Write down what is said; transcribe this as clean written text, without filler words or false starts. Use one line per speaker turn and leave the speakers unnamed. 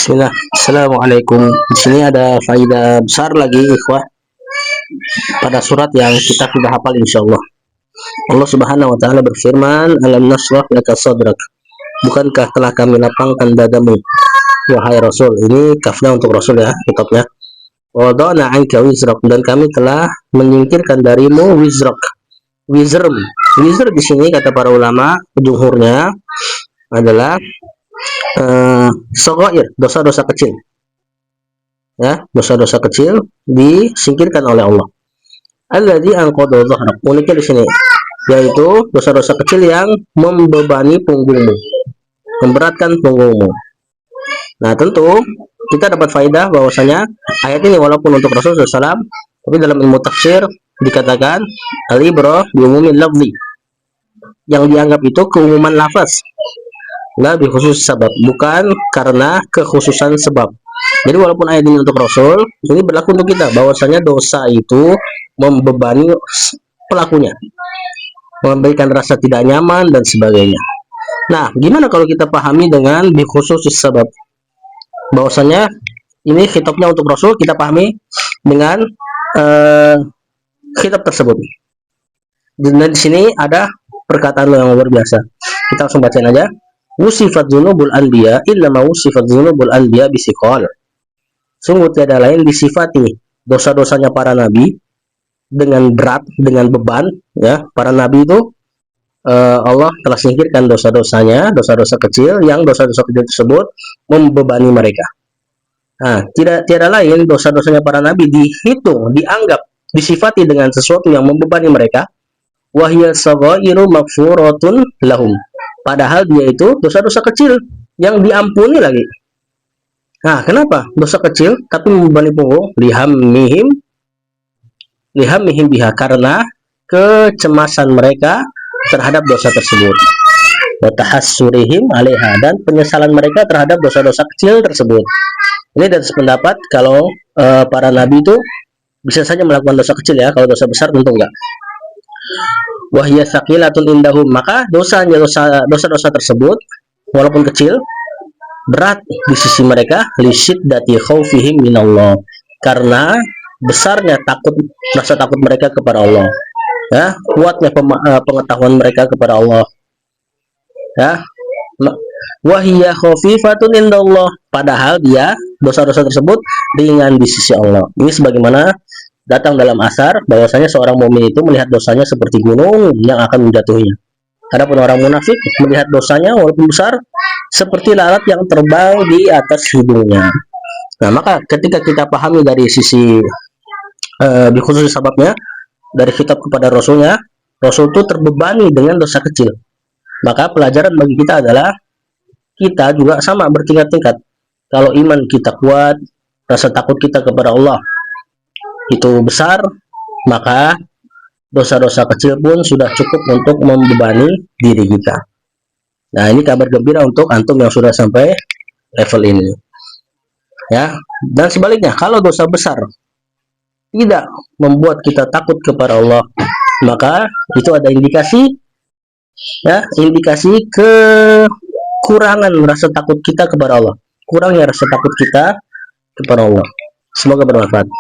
Bismillah. Assalamualaikum. Di sini ada faedah besar lagi, ikhwah, pada surat yang kita sudah hafal insyaallah. Allah Subhanahu wa taala berfirman, "Alam nashrah laka sadrak." Bukankah telah kami lapangkan dadamu, wahai Rasul. Ini kafnya untuk Rasul ya, kitabnya. Wa wada'na 'anka wizrak, dan kami telah menyingkirkan darimu wizrak. Wizr di sini kata para ulama, jumhurnya adalah shaghair, dosa-dosa kecil. Ya, dosa-dosa kecil disingkirkan oleh Allah. Alladzi anqadha dhahrak. Uniknya di sini yaitu dosa-dosa kecil yang membebani punggungmu, memberatkan punggungmu. Nah, tentu kita dapat faedah bahwasanya ayat ini walaupun untuk Rasulullah SAW, tapi dalam ilmu tafsir dikatakan al-ibrah bi umumil lafzi. Yang dianggap itu keumuman lafaz, la bi khusus sebab, bukan karena kekhususan sebab. Jadi walaupun ayat ini untuk Rasul, ini berlaku untuk kita, bahwasanya dosa itu membebani pelakunya, memberikan rasa tidak nyaman dan sebagainya. Nah, gimana kalau kita pahami dengan bi khusus sebab, bahwasanya ini khitabnya untuk Rasul, kita pahami dengan khitab tersebut. Dan di sini ada perkataan yang luar biasa. Kita langsung bacain aja. Wusifat dzunubul anbiya illa ma wusifat dzunubul anbiya bisiqal. Sungguh tiada lain disifati dosa-dosanya para nabi dengan berat, dengan beban, ya. Para nabi itu Allah telah singkirkan dosa-dosanya, dosa-dosa kecil, yang dosa-dosa kecil tersebut membebani mereka. Nah, tiada lain dosa-dosanya para nabi dihitung, dianggap, disifati dengan sesuatu yang membebani mereka. Wahya saghairu maghfuratun lahum. Padahal dia itu dosa-dosa kecil yang diampuni lagi. Nah, kenapa dosa kecil tapi membebani punggung? Lihammihim biha, karena kecemasan mereka terhadap dosa tersebut. Wa tahassurihim 'alaiha, dan penyesalan mereka terhadap dosa-dosa kecil tersebut. Ini dari sependapat kalau para nabi itu bisa saja melakukan dosa kecil ya, kalau dosa besar tentu enggak. Wahya saqilatun indahum, maka dosa-dosa tersebut walaupun kecil berat di sisi mereka, lisyiddati khaufihim minallah, karena besarnya rasa takut mereka kepada Allah, ya, kuatnya pengetahuan mereka kepada Allah, ya. Wahya khafifatun indallah, padahal dia dosa-dosa tersebut ringan di sisi Allah. Ini sebagaimana datang dalam asar bahwasanya seorang mukmin itu melihat dosanya seperti gunung yang akan menjatuhinya. Adapun orang munafik melihat dosanya walaupun besar seperti lalat yang terbang di atas hidungnya. Nah, maka ketika kita pahami dari sisi dikhusus sebabnya dari kitab kepada Rasulnya, Rasul itu terbebani dengan dosa kecil. Maka pelajaran bagi kita adalah kita juga sama bertingkat-tingkat. Kalau iman kita kuat, rasa takut kita kepada Allah itu besar, maka dosa-dosa kecil pun sudah cukup untuk membebani diri kita. Nah, ini kabar gembira untuk antum yang sudah sampai level ini, ya. Dan sebaliknya, kalau dosa besar tidak membuat kita takut kepada Allah, maka itu ada indikasi, ya, indikasi kekurangan rasa takut kita kepada Allah, kurangnya rasa takut kita kepada Allah. Semoga bermanfaat.